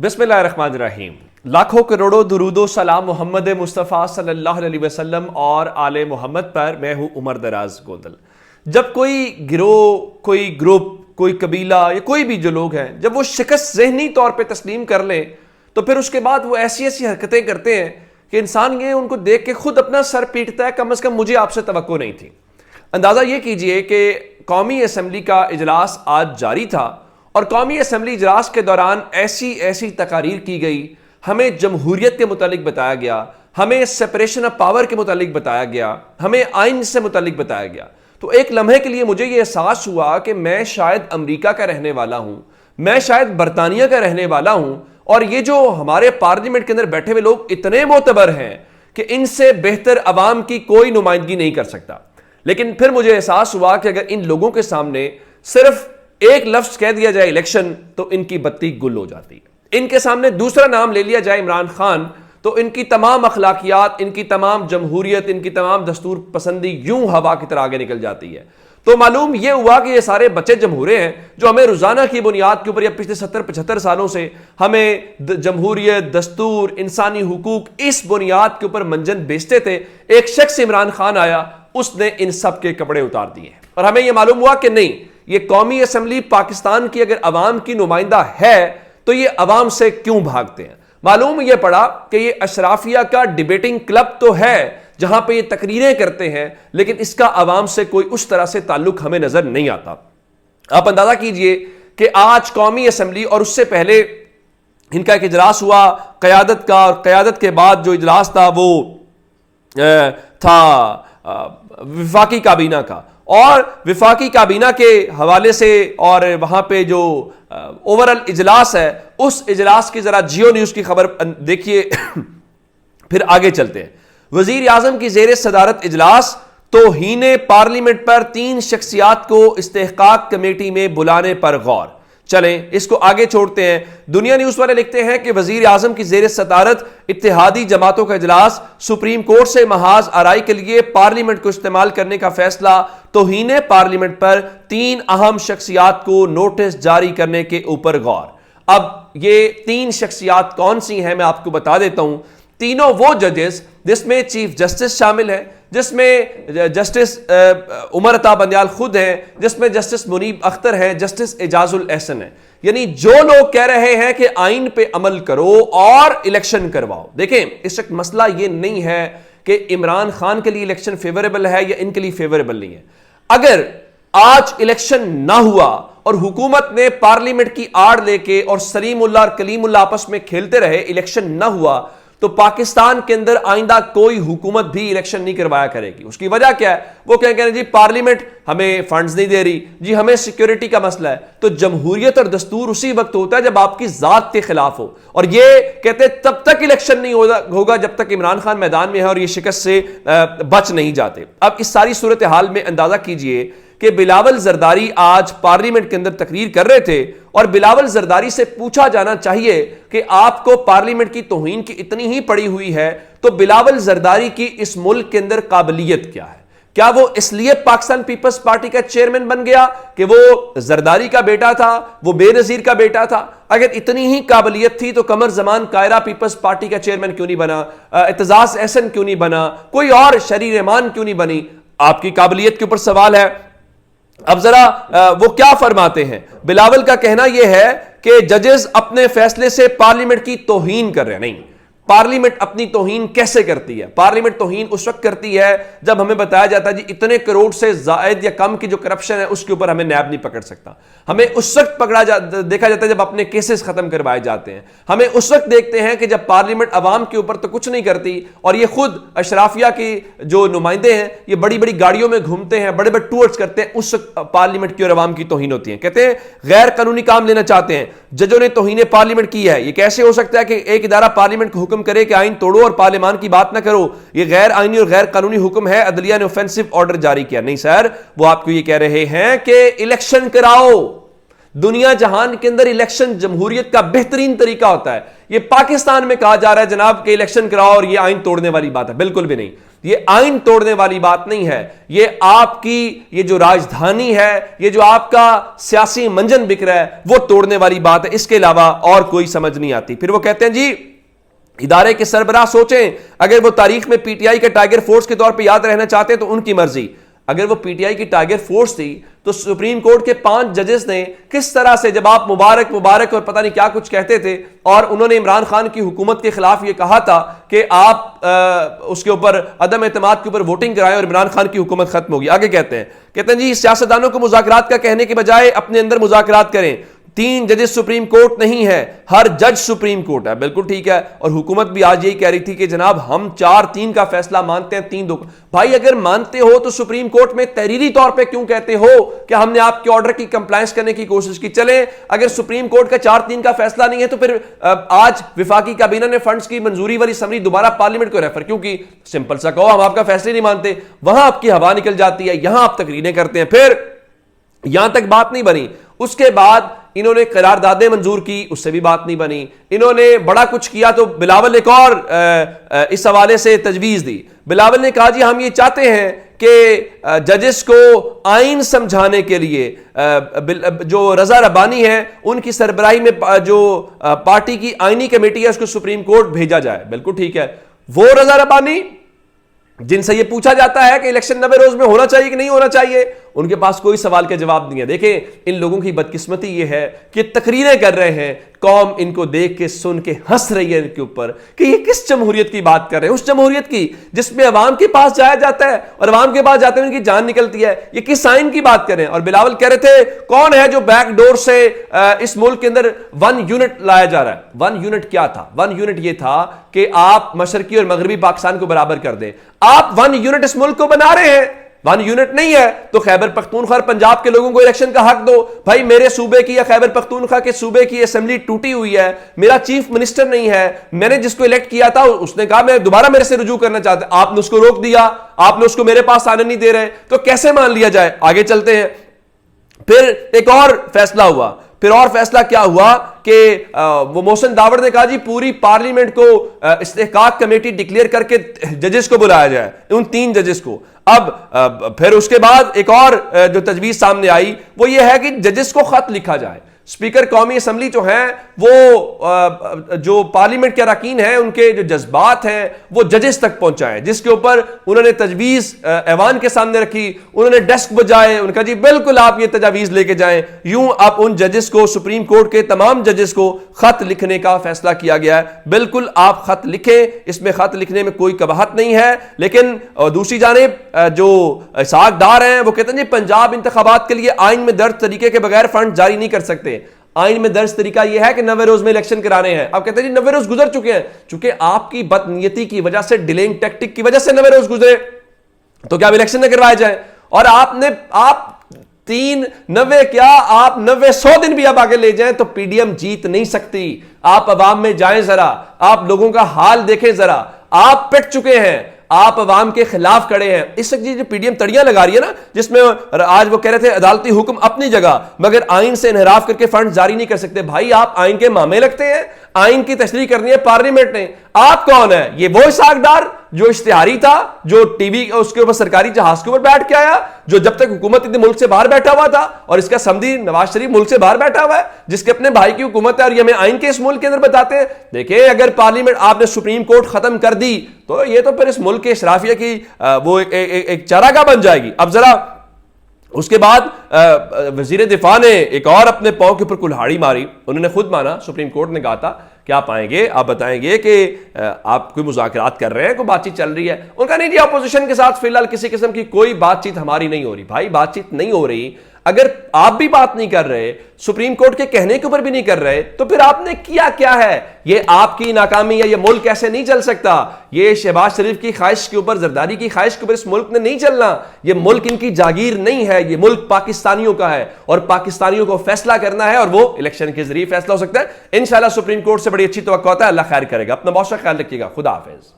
बिस्मिल्लाहिर्रहमानिर्रहीम। लाखों करोड़ों दुरूदो सलाम मोहम्मद मुस्तफ़ा सल्लल्लाहु अलैहि वसल्लम और आले मोहम्मद पर। मैं हूं उमर दराज गोदल। जब कोई गिरोह, कोई ग्रुप, कोई कबीला या कोई भी जो लोग हैं, जब वो शिकस्त ज़हनी तौर पे तस्लीम कर लें तो फिर उसके बाद वो ऐसी ऐसी हरकतें करते हैं कि इंसान ये उनको देख के खुद अपना सर पीटता है, कम से कम मुझे आपसे तवक्को नहीं थी। अंदाज़ा ये कीजिए कि कौमी असम्बली का इजलास आज जारी था और कौमी असम्बली इजलास के दौरान ऐसी ऐसी तकारीर की गई, हमें जमहूरियत के मुतालिक बताया गया, हमें सेपरेशन ऑफ पावर के मुतालिक बताया गया, हमें आइन से मुतालिक बताया गया। तो एक लम्हे के लिए मुझे यह एहसास हुआ कि मैं शायद अमेरिका का रहने वाला हूं, मैं शायद बरतानिया का रहने वाला हूं, और ये जो हमारे पार्लियामेंट के अंदर बैठे हुए लोग इतने मोतबर हैं कि इनसे बेहतर अवाम की कोई नुमाइंदगी नहीं कर सकता। लेकिन फिर मुझे एहसास हुआ कि अगर इन लोगों के सामने सिर्फ एक लफ्ज कह दिया जाए इलेक्शन तो इनकी बत्ती गुल हो जाती है। इनके सामने दूसरा नाम ले लिया जाए इमरान खान तो इनकी तमाम अखलाकियात, इनकी तमाम जमहूरियत, इनकी तमाम दस्तूर पसंदी यूं हवा की तरह आगे निकल जाती है। तो मालूम यह हुआ कि ये सारे बच्चे जमहूरे हैं जो हमें रोजाना की बुनियाद के ऊपर या पिछले 70-75 सालों से हमें जमहूरियत, दस्तूर, इंसानी हुकूक इस बुनियाद के ऊपर मंजन बेचते थे। एक शख्स इमरान खान आया, उसने इन सब के कपड़े उतार दिए और हमें यह मालूम हुआ कि नहीं, ये कौमी असम्बली पाकिस्तान की अगर अवाम की नुमाइंदा है तो ये अवाम से क्यों भागते हैं। मालूम यह पड़ा कि ये अशराफिया का डिबेटिंग क्लब तो है जहां पे ये तकरीरें करते हैं, लेकिन इसका अवाम से कोई उस तरह से ताल्लुक हमें नजर नहीं आता। आप अंदाजा कीजिए कि आज कौमी असम्बली और उससे पहले इनका एक इजलास हुआ क़यादत का, और क़यादत के बाद जो इजलास था वो था विफाकी काबीना का, और विफाकी काबीना के हवाले से और वहां पे जो ओवरऑल इजलास है उस इजलास की जरा जियो न्यूज की खबर देखिए। फिर आगे चलते हैं। वजीर आजम की जेर सदारत इजलास, तौहीन पार्लियामेंट पर 3 शख्सियात को इस्तेहकाक कमेटी में बुलाने पर गौर। चलें इसको आगे छोड़ते हैं। दुनिया न्यूज वाले लिखते हैं कि वजीर आजम की जेर सदारत इत्तेहादी जमातों का इजलास, सुप्रीम कोर्ट से महाज आराई के लिए पार्लियामेंट को इस्तेमाल करने का फैसला, तौहीन पार्लियामेंट पर 3 अहम शख्सियात को नोटिस जारी करने के ऊपर गौर। अब ये 3 शख्सियात कौन सी हैं मैं आपको बता देता हूं। तीनों वो जजेस जिसमें चीफ जस्टिस शामिल है, जिसमें जस्टिस उमर अता बंदयाल खुद हैं, जिसमें जस्टिस मुनीब अख्तर हैं, जस्टिस एजाजुल एहसन है। यानी जो लोग कह रहे हैं कि आइन पे अमल करो और इलेक्शन करवाओ। देखें, इस वक्त मसला ये नहीं है कि इमरान खान के लिए इलेक्शन फेवरेबल है या इनके लिए फेवरेबल नहीं है। अगर आज इलेक्शन ना हुआ और हुकूमत ने पार्लियामेंट की आड़ लेके और सलीमुल्लाह और कलीमुल्लाह आपस में खेलते रहे, इलेक्शन ना हुआ तो पाकिस्तान के अंदर आइंदा कोई हुकूमत भी इलेक्शन नहीं करवाया करेगी। उसकी वजह क्या है? वो क्या कह रहे हैं, जी पार्लियामेंट हमें फंड्स नहीं दे रही, जी हमें सिक्योरिटी का मसला है। तो जमहूरियत और दस्तूर उसी वक्त होता है जब आपकी जात के खिलाफ हो, और ये कहते हैं तब तक इलेक्शन नहीं होगा जब तक इमरान खान मैदान में है और ये शिकस्त से बच नहीं जाते। अब इस सारी सूरत हाल में अंदाजा कीजिए कि बिलावल जरदारी आज पार्लियामेंट के अंदर तकरीर कर रहे थे और बिलावल जरदारी से पूछा जाना चाहिए कि आपको पार्लियामेंट की तौहीन की इतनी ही पड़ी हुई है तो बिलावल जरदारी की इस मुल्क के अंदर काबिलियत क्या है? क्या वो इसलिए पाकिस्तान पीपल्स पार्टी का चेयरमैन बन गया कि वो जरदारी का बेटा था, वो बेनजीर का बेटा था? अगर इतनी ही काबिलियत थी तो कमर जमान कायरा पीपल्स पार्टी का चेयरमैन क्यों नहीं बना, एतजाज एहसन क्यों नहीं बना, कोई और शरीर रहमान क्यों नहीं बनी? आपकी काबिलियत के ऊपर सवाल है। अब जरा वो क्या फरमाते हैं। बिलावल का कहना यह है कि जजेस अपने फैसले से पार्लियामेंट की तौहीन कर रहे हैं। नहीं, पार्लियामेंट अपनी तौहीन कैसे करती है? पार्लियामेंट तौहीन उस वक्त करती है जब हमें बताया जाता है जी इतने करोड़ से जायद या कम की जो करप्शन है उसके ऊपर हमें नैब नहीं पकड़ सकता। हमें उस वक्त देखा जाता है जब अपने केसेस खत्म करवाए जाते हैं। हमें उस वक्त देखते हैं कि जब पार्लियामेंट अवाम के ऊपर तो कुछ नहीं करती और ये खुद अशराफिया की जो नुमाइंदे हैं ये बड़ी बड़ी गाड़ियों में घूमते हैं, बड़े बड़े टूर्स करते हैं, उस वक्त पार्लियामेंट की और अवाम की तौहीन होती है। कहते हैं गैर कानूनी काम लेना चाहते हैं, जजों ने तौहीन पार्लियामेंट की है। ये कैसे हो सकता है कि एक इदारा पार्लियामेंट को हुक्म करे कि आइन तोड़ो और पार्लियामान की बात ना करो? ये गैर आईनी और गैर कानूनी हुक्म है, अदलिया ने ऑफेंसिव ऑर्डर जारी किया। नहीं सर, वो आपको ये कह रहे हैं कि इलेक्शन कराओ। दुनिया जहान के अंदर इलेक्शन जमहूरियत का बेहतरीन तरीका होता है। ये पाकिस्तान में कहा जा रहा है जनाब के इलेक्शन कराओ और ये आइन तोड़ने वाली बात है, बिल्कुल भी नहीं। ये आइन तोड़ने वाली बात नहीं है, ये आपकी ये जो राजधानी है, ये जो आपका सियासी मंजन बिक रहा है, वो तोड़ने वाली बात है। इसके अलावा और कोई समझ नहीं आती। फिर वो कहते हैं जी इदारे के सरबराह सोचें, अगर वो तारीख में पीटीआई के टाइगर फोर्स के तौर पे याद रहना चाहते हैं तो उनकी मर्जी। अगर वो पीटीआई की टाइगर फोर्स थी तो सुप्रीम कोर्ट के 5 जजेस ने किस तरह से, जब आप मुबारक मुबारक और पता नहीं क्या कुछ कहते थे और उन्होंने इमरान खान की हुकूमत के खिलाफ ये कहा था कि आप उसके ऊपर अदम एतमाद के ऊपर वोटिंग कराएं और इमरान खान की हुकूमत खत्म होगी। आगे कहते हैं जी सियासतदानों को मुज़ाकरात का कहने के बजाय अपने अंदर मुज़ाकरात करें। 3 जजेस सुप्रीम कोर्ट नहीं है, हर जज सुप्रीम कोर्ट है। बिल्कुल ठीक है। और हुकूमत भी आज यही कह रही थी कि जनाब हम 4-3 का फैसला मानते हैं, 3-2। भाई अगर मानते हो तो सुप्रीम कोर्ट में तहरीरी तौर पे क्यों कहते हो कि हमने आपके ऑर्डर की कंप्लायंस करने की कोशिश की। चले अगर सुप्रीम कोर्ट का 4-3 का फैसला नहीं है तो फिर आज विफाकी काबीना ने फंड्स की मंजूरी वाली समरी दोबारा पार्लियामेंट को रेफर क्यों की। सिंपल सा कहो हम आपका फैसला नहीं मानते, वहां आपकी हवा निकल जाती है, यहां आप तकरीरें करते हैं। फिर यहां तक बात नहीं बनी, उसके बाद इन्होंने करारदादें मंजूर की, उससे भी बात नहीं बनी। इन्होंने बड़ा कुछ किया तो बिलावल एक और इस हवाले से तजवीज दी। बिलावल ने कहा जी हम ये चाहते हैं कि जजेस को आइन समझाने के लिए जो रजा रब्बानी है उनकी सरबराही में जो पार्टी की आइनी कमेटी है उसको सुप्रीम कोर्ट भेजा जाए। बिल्कुल ठीक है। वो रजा रब्बानी जिनसे ये पूछा जाता है कि इलेक्शन 90 रोज में होना चाहिए कि नहीं होना चाहिए, उनके पास कोई सवाल का जवाब नहीं है। देखें इन लोगों की बदकिस्मती ये है कि तकरीरें कर रहे हैं, कौम इनको देख के सुन के हंस रही है इनके ऊपर कि ये किस जमहूरियत की बात कर रहे हैं, उस जमहूरियत की जिसमें अवाम के पास जाया जाता है और अवाम के पास जाते हुए उनकी जान निकलती है। ये किस आइन की बात कर रहे हैं। और बिलावल कह रहे थे कौन है जो बैकडोर से इस मुल्क के अंदर 1 यूनिट लाया जा रहा है। 1 यूनिट क्या था? 1 यूनिट ये था कि आप मशरकी और मगरबी पाकिस्तान को बराबर कर दें। आप 1 यूनिट इस मुल्क को बना रहे हैं, 1 यूनिट नहीं है तो खैबर पख्तूनख्वा और पंजाब के लोगों को इलेक्शन का हक दो। भाई मेरे सूबे की या खैबर पख्तूनख्वा के सूबे की असेंबली टूटी हुई है, मेरा चीफ मिनिस्टर नहीं है, मैंने जिसको इलेक्ट किया था उसने कहा मैं दोबारा मेरे से रुजू करना चाहता हूं, आपने उसको रोक दिया, आपने उसको मेरे पास आने नहीं दे रहे, तो कैसे मान लिया जाए। आगे चलते हैं। फिर एक और फैसला हुआ। फिर और फैसला क्या हुआ कि वो मोहसिन दावड़ ने कहा जी पूरी पार्लियामेंट को इस्तेहकाक कमेटी डिक्लेयर करके जजेस को बुलाया जाए, उन 3 जजेस को। अब फिर उसके बाद एक और जो तजवीज सामने आई वो ये है कि जजेस को खत लिखा जाए। स्पीकर कौमी असम्बली जो है वो जो पार्लियामेंट के अरकान हैं उनके जो जज्बात हैं वो जजेस तक पहुंचाएं, जिसके ऊपर उन्होंने तजवीज ऐवान के सामने रखी, उन्होंने डेस्क बजाए, उनका जी बिल्कुल आप ये तजावीज लेके जाएं। यूं आप उन जजेस को, सुप्रीम कोर्ट के तमाम जजेस को खत लिखने का फैसला किया गया है। बिल्कुल आप खत लिखें, इसमें खत लिखने में कोई कबाहत नहीं है। लेकिन दूसरी जानिब जो सागदार हैं वो कहते हैं जी पंजाब इंतखाबात के लिए आइन में दर्ज तरीके के बगैर फंड जारी नहीं कर सकते। आइन में दर्ज तरीका यह है कि 90 रोज में इलेक्शन कराने हैं। आप कहते हैं जी 90 रोज गुजर चुके हैं, चूंकि आपकी बदनीयती की वजह से, डिलेइंग टैक्टिक की वजह से 90 रोज गुजरे, तो क्या अब इलेक्शन न करवाए जाए। और आप 3-90 क्या आप 90-100 दिन भी आप आगे ले जाएं तो पीडीएम जीत नहीं सकती। आप अवाम में जाएं जरा, आप लोगों का हाल देखें जरा, आप पिट चुके हैं, आप अवाम के खिलाफ खड़े हैं। इस वक्त जो पीडीएम तड़ियां लगा रही है ना, जिसमें आज वो कह रहे थे अदालती हुक्म अपनी जगह मगर आइन से इनहराफ करके फंड जारी नहीं कर सकते। भाई आप आइन के मामे लगते हैं, आइन की तशरीह करनी है पार्लियामेंट ने। आप कौन है? ये वो इसाकदार जो इश्तिहारी था, जो टीवी उसके ऊपर सरकारी जहाज के ऊपर बैठ के आया, जो जब तक हुकूमत इतने मुल्क से बाहर बैठा हुआ था, और इसका समधी नवाज शरीफ मुल्क से बाहर बैठा हुआ है, जिसके अपने भाई की हुकूमत है और ये हमें आइन के इस मुल्क के अंदर बताते हैं। देखिए अगर पार्लियामेंट आपने सुप्रीम कोर्ट खत्म कर दी तो ये तो फिर इस मुल्क के इशराफिया की वो एक चारागाह बन जाएगी। अब जरा उसके बाद वजीर दिफा ने एक और अपने पांव के ऊपर कुल्हाड़ी मारी। उन्होंने खुद माना, सुप्रीम कोर्ट ने कहा था कि आप आएंगे, आप बताएंगे कि आप कोई मुज़ाकरात कर रहे हैं, कोई बातचीत चल रही है। उनका नहीं जी अपोजिशन के साथ फिलहाल किसी किस्म की कोई बातचीत हमारी नहीं हो रही। भाई बातचीत नहीं हो रही, अगर आप भी बात नहीं कर रहे, सुप्रीम कोर्ट के कहने के ऊपर भी नहीं कर रहे, तो फिर आपने किया क्या है? ये आपकी नाकामी है, ये मुल्क ऐसे नहीं चल सकता। ये शहबाज शरीफ की ख्वाहिश के ऊपर, जरदारी की ख्वाहिश के ऊपर इस मुल्क ने नहीं चलना। ये मुल्क इनकी जागीर नहीं है, ये मुल्क पाकिस्तानियों का है और पाकिस्तानियों को फैसला करना है और वो इलेक्शन के जरिए फैसला हो सकता है। इंशाल्लाह सुप्रीम कोर्ट से बड़ी अच्छी तवक्को है। अल्लाह खैर करेगा। अपना बहुत सा ख्याल रखिएगा। खुदा हाफिज।